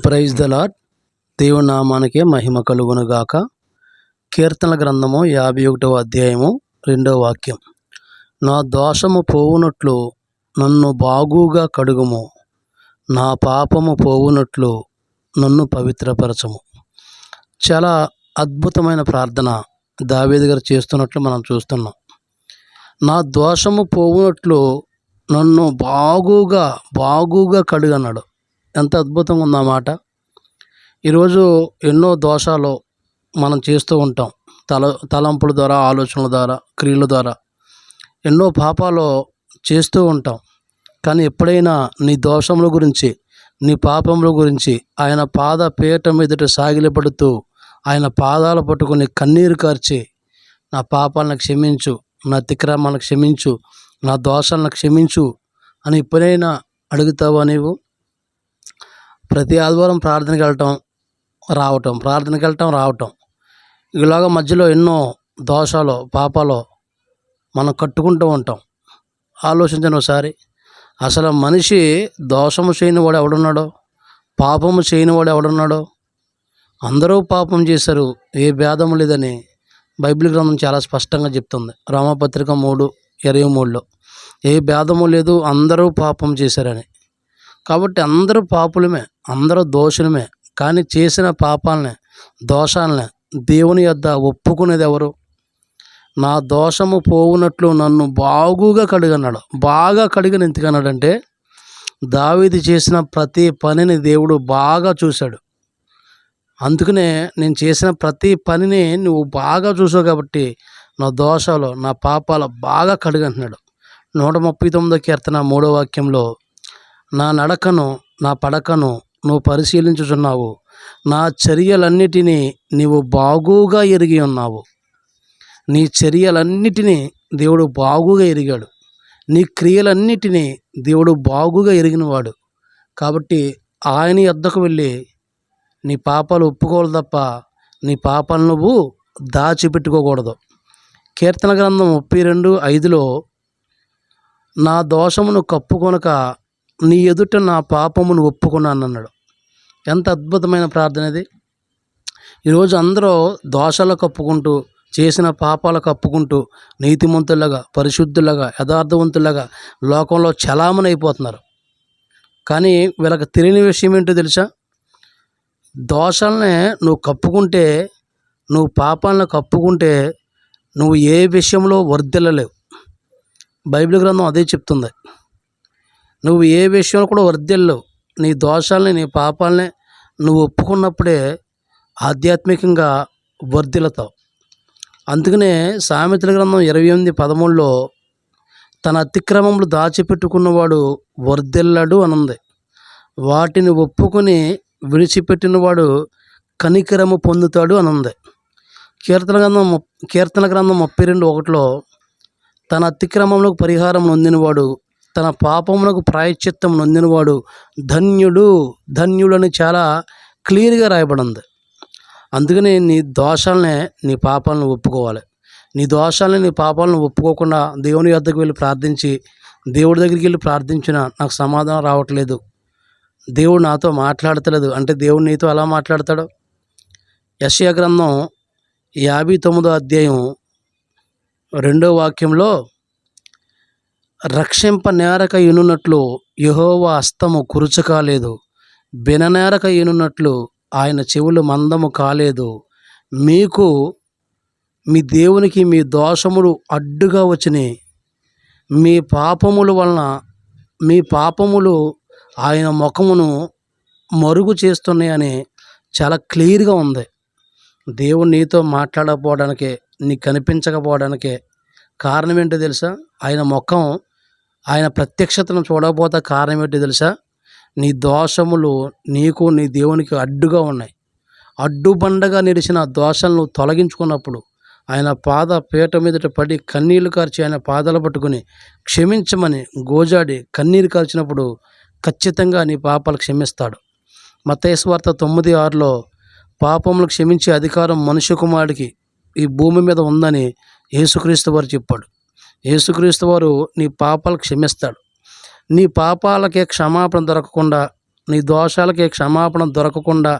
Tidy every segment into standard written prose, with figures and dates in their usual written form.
Praise the lord. దేవుని నామానికే మహిమ కలుగును గాక. కీర్తనల గ్రంథము 51వ అధ్యాయము 2వ వాక్యం. నా దోషము పోవునట్లు నన్ను బాగుగా కడుగుము, నా పాపము పోవునట్లు నన్ను పవిత్రపరచము. చాలా అద్భుతమైన ప్రార్థన దావీదు గారు చేస్తున్నట్లు మనం చూస్తున్నాం. నా దోషము పోవునట్లు నన్ను బాగుగా కడుగన్నాడు. ఎంత అద్భుతంగా ఉందన్నమాట. ఈరోజు ఎన్నో దోషాలు మనం చేస్తూ ఉంటాం. తలంపుల ద్వారా, ఆలోచనల ద్వారా, క్రియల ద్వారా ఎన్నో పాపాలు చేస్తూ ఉంటాం. కానీ ఎప్పుడైనా నీ దోషముల గురించి, నీ పాపముల గురించి ఆయన పాద పీఠం ఎదుట సాగిలపడుతూ ఆయన పాదాలు పట్టుకుని కన్నీరు కార్చి, నా పాపాలను క్షమించు, నా అతిక్రమాలను క్షమించు, నా దోషాలను క్షమించు అని ఎప్పుడైనా అడుగుతావా నీవు? ప్రతి ఆదివారం ప్రార్థనకి రావటం ఇలాగ మధ్యలో ఎన్నో దోషాలు, పాపాలు మనం కట్టుకుంటూ ఉంటాం. ఆలోచించండి ఒకసారి. అసలు మనిషి దోషము చేయని వాడు ఎవడున్నాడో, పాపము చేయని వాడు ఎవడున్నాడో? అందరూ పాపం చేశారు, ఏ భేదము లేదని బైబిల్ గ్రంథం చాలా స్పష్టంగా చెప్తుంది. రోమపత్రిక 3:23లో ఏ భేదము లేదు, అందరూ పాపం చేశారని. కాబట్టి అందరూ పాపులమే, అందరూ దోషులమే. కానీ చేసిన పాపాలని, దోషాలని దేవుని యొద్ద ఒప్పుకునేది ఎవరు? నా దోషము పోవునట్లు నన్ను బాగుగా కడుగన్నాడు. బాగా కడిగిన ఎందుకన్నాడంటే, దావీదు చేసిన ప్రతి పనిని దేవుడు బాగా చూశాడు. అందుకనే నేను చేసిన ప్రతి పనిని నువ్వు బాగా చూసావు కాబట్టి నా దోషాలు, నా పాపాలు బాగా కడుగంటున్నాడు. 139వ కీర్తన 3వ వాక్యంలో, నా నడకను, నా పడకను నువ్వు పరిశీలించుచున్నావు, నా చర్యలన్నిటినీ నీవు బాగుగా ఎరిగి ఉన్నావు. నీ చర్యలన్నిటినీ దేవుడు బాగుగా ఎరిగాడు. నీ క్రియలన్నిటినీ దేవుడు బాగుగా ఎరిగినవాడు. కాబట్టి ఆయన యొద్దకు వెళ్ళి నీ పాపాలు ఒప్పుకోవాలి తప్ప నీ పాపాలు నువ్వు దాచిపెట్టుకోకూడదు. కీర్తన గ్రంథం 32:5లో, నా దోషమును కప్పుకొనక నీ ఎదుట నా పాపమును ఒప్పుకున్నాను అన్నాడు. ఎంత అద్భుతమైన ప్రార్థన ఇది. ఈరోజు అందరూ దోషాలు కప్పుకుంటూ, చేసిన పాపాలు కప్పుకుంటూ నీతిమంతులుగా, పరిశుద్ధులుగా, యథార్థవంతులుగా లోకంలో చలామణి అయిపోతున్నారు. కానీ వీళ్ళకి తెలియని విషయం ఏంటో తెలుసా? దోషాలనే నువ్వు కప్పుకుంటే, నువ్వు పాపాలను కప్పుకుంటే నువ్వు ఏ విషయంలో వర్ధిల్లలేవు. బైబిల్ గ్రంథం అదే చెప్తుంది. నువ్వు ఏ విషయంలో కూడా వర్ధిల్లవు. నీ దోషాలని, నీ పాపాలని నువ్వు ఒప్పుకున్నప్పుడే ఆధ్యాత్మికంగా వర్ధిల్లుతావు. అందుకనే సామెతల గ్రంథం 28:13లో, తన అతిక్రమములు దాచిపెట్టుకున్నవాడు వర్ధిల్లడు అనుంది. వాటిని ఒప్పుకొని విడిచిపెట్టినవాడు కనికరము పొందుతాడు అనుంది. కీర్తన గ్రంథం 32:1లో, తన అతిక్రమములకు పరిహారం నొందినవాడు, తన పాపములకు ప్రాయశ్చిత్తం నొందినవాడు ధన్యుడని చాలా క్లియర్గా రాయబడింది. అందుకని నీ దోషాలనే, నీ పాపాలను ఒప్పుకోవాలి. నీ దోషాలని, నీ పాపాలను ఒప్పుకోకుండా దేవుని యొద్దకు వెళ్ళి ప్రార్థించి, దేవుడి దగ్గరికి వెళ్ళి ప్రార్థించినా నాకు సమాధానం రావట్లేదు, దేవుడు నాతో మాట్లాడతలేదు అంటే దేవుడు నీతో ఎలా మాట్లాడతాడు? యెషయా గ్రంథం 59వ అధ్యాయం 2వ వాక్యంలో, రక్షింప నేరక ఎనున్నట్లు యెహోవా హస్తము కురుచ కాలేదు, విననేరక ఎనున్నట్లు ఆయన చెవులు మందము కాలేదు. మీకు మీ దేవునికి మీ దోషములు అడ్డుగా వచ్చినాయి, మీ పాపములు ఆయన ముఖమును మరుగు చేస్తున్నాయని చాలా క్లియర్గా ఉంది. దేవుడు నీతో మాట్లాడకపోవడానికే, నీకు కనిపించకపోవడానికే కారణం ఏంటో తెలుసా? ఆయన ముఖం, ఆయన ప్రత్యక్షతను చూడకపోతే కారణం ఏంటో తెలుసా? నీ దోషములు నీకు, నీ దేవునికి అడ్డుగా ఉన్నాయి. అడ్డుబండగా నిలిచిన దోషాలను తొలగించుకున్నప్పుడు ఆయన పాద పీట మీదట పడి కన్నీళ్లు కార్చి ఆయన పాదాలు పట్టుకుని క్షమించమని గోజాడి కన్నీరు కార్చినప్పుడు ఖచ్చితంగా నీ పాపాలు క్షమిస్తాడు. మత్తయి సువార్త 9:6లో, పాపములు క్షమించే అధికారం మనుష్య కుమారుడికి ఈ భూమి మీద ఉందని యేసుక్రీస్తు వారు చెప్పాడు. యేసుక్రీస్తు వారు నీ పాపాలు క్షమిస్తాడు. నీ పాపాలకే క్షమాపణ దొరకకుండా నీ దోషాలకి క్షమాపణ దొరకకుండా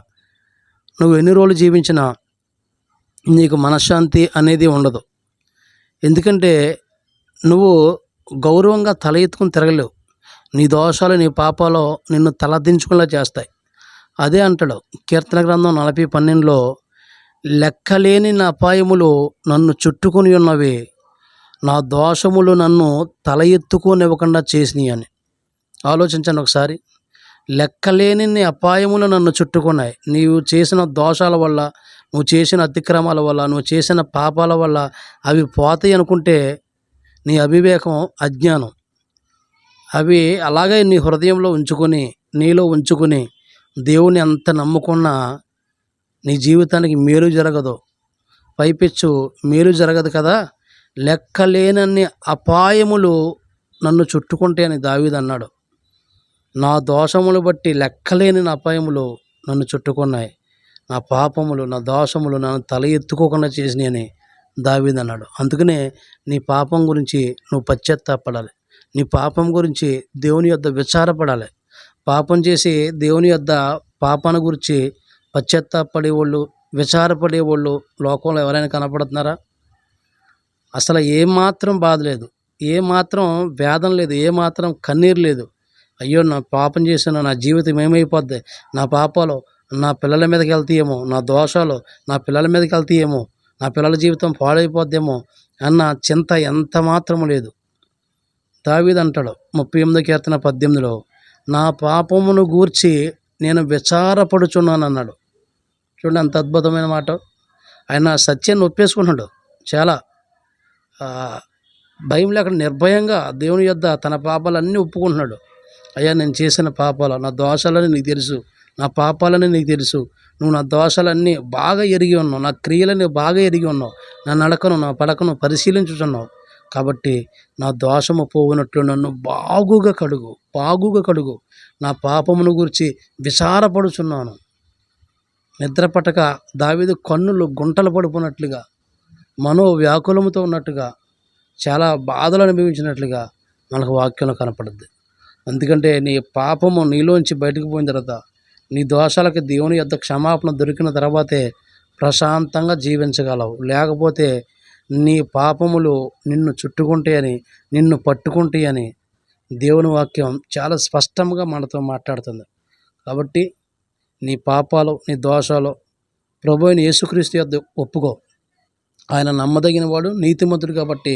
నువ్వు ఎన్ని రోజులు జీవించినా నీకు మనశ్శాంతి అనేది ఉండదు. ఎందుకంటే నువ్వు గౌరవంగా తల ఎత్తుకుని తిరగలేవు. నీ దోషాలు నీ పాపాలు నిన్ను తలదించుకునేలా చేస్తాయి. అదే అంటాడు కీర్తన గ్రంథం 40:12లో, లెక్కలేని నా అపాయములు నన్ను చుట్టుకొని ఉన్నవి, నా దోషములు నన్ను తల ఎత్తుకోనివ్వకుండా చేసినాయి అని. ఆలోచించండి ఒకసారి. లెక్కలేని నీ అపాయములు నన్ను చుట్టుకున్నాయి. నీవు చేసిన దోషాల వల్ల, నువ్వు చేసిన అతిక్రమాల వల్ల, నువ్వు చేసిన పాపాల వల్ల అవి పోతాయి అనుకుంటే నీ అవివేకం, అజ్ఞానం. అవి అలాగే నీ హృదయంలో ఉంచుకొని, నీలో ఉంచుకొని దేవుని ఎంత నమ్ముకున్నా నీ జీవితానికి మేలు జరగదు. పైపెచ్చు మేలు జరగదు కదా. లెక్కలేనన్ని అపాయములు నన్ను చుట్టుకుంటే అని దావీదు అన్నాడు. నా దోషములు బట్టి లెక్కలేని అపాయములు నన్ను చుట్టుకున్నాయి, నా పాపములు, నా దోషములు నన్ను తల ఎత్తుకోకుండా చేసినాయి అని దావీదు అన్నాడు. అందుకనే నీ పాపం గురించి నువ్వు పశ్చాత్తాపడాలి. నీ పాపం గురించి దేవుని యొద్ద విచారపడాలి. పాపం చేసి దేవుని యొద్ద పాపాన్ని గురించి పశ్చాత్తాపడేవాళ్ళు, విచారపడేవాళ్ళు లోకంలో ఎవరైనా కనపడుతున్నారా? అసలు ఏమాత్రం బాధ లేదు, ఏమాత్రం వేదన లేదు, ఏమాత్రం కన్నీరు లేదు. అయ్యో నా పాపం చేశాను, నా జీవితం ఏమైపోద్ది, నా పాపాలు నా పిల్లల మీదకి వెళ్తాయేమో, నా దోషాలు నా పిల్లల మీదకి వెళ్తాయేమో, నా పిల్లల జీవితం పాడైపోద్దేమో అన్న చింత ఎంత మాత్రము లేదు. దావీదు అంటాడు 38 కీర్తన 18లో, నా పాపమును గూర్చి నేను విచారపడుచున్నాను అన్నాడు. చూడండి అంత అద్భుతమైన మాట. ఆయన సత్యాన్ని ఒప్పేసుకున్నాడు. చాలా భయం లేకుండా నిర్భయంగా దేవుని యొద్ద తన పాపాలన్నీ ఒప్పుకుంటున్నాడు. అయ్యా నేను చేసిన పాపాలు, నా దోషాలని నీకు తెలుసు, నా పాపాలని నీకు తెలుసు, నువ్వు నా దోషాలన్నీ బాగా ఎరిగి ఉన్నావు, నా క్రియలని బాగా ఎరిగి ఉన్నావు, నా నడకను నా పడకను పరిశీలించుచున్నావు. కాబట్టి నా దోషము పోవునట్లు నన్ను బాగుగా కడుగు, నా పాపమును గురించి విచారపడుచున్నాను. నిద్రపట్టక దావీదు కన్నులు గుంటలు పడిపోయినట్లుగా, మనోవ్యాకులముతో ఉన్నట్టుగా, చాలా బాధలు అనుభవించినట్లుగా మనకు వాక్యంలో కనపడుద్ది. ఎందుకంటే నీ పాపము నీలోంచి బయటకు పోయిన తర్వాత, నీ దోషాలకి దేవుని యొద్ద క్షమాపణ దొరికిన తర్వాతే ప్రశాంతంగా జీవించగలవు. లేకపోతే నీ పాపములు నిన్ను చుట్టుకుంటాయని, నిన్ను పట్టుకుంటాయని దేవుని వాక్యం చాలా స్పష్టంగా మనతో మాట్లాడుతుంది. కాబట్టి నీ పాపాలు, నీ దోషాలు ప్రభు అయిన యేసుక్రీస్తు యొద్ద ఒప్పుకో. ఆయన నమ్మదగిన వాడు, నీతిమంతుడు. కాబట్టి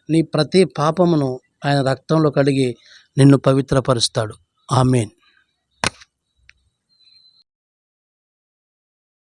నీ ప్రతి పాపమును ఆయన రక్తంలో కడిగి నిన్ను పవిత్రపరుస్తాడు. ఆమేన్.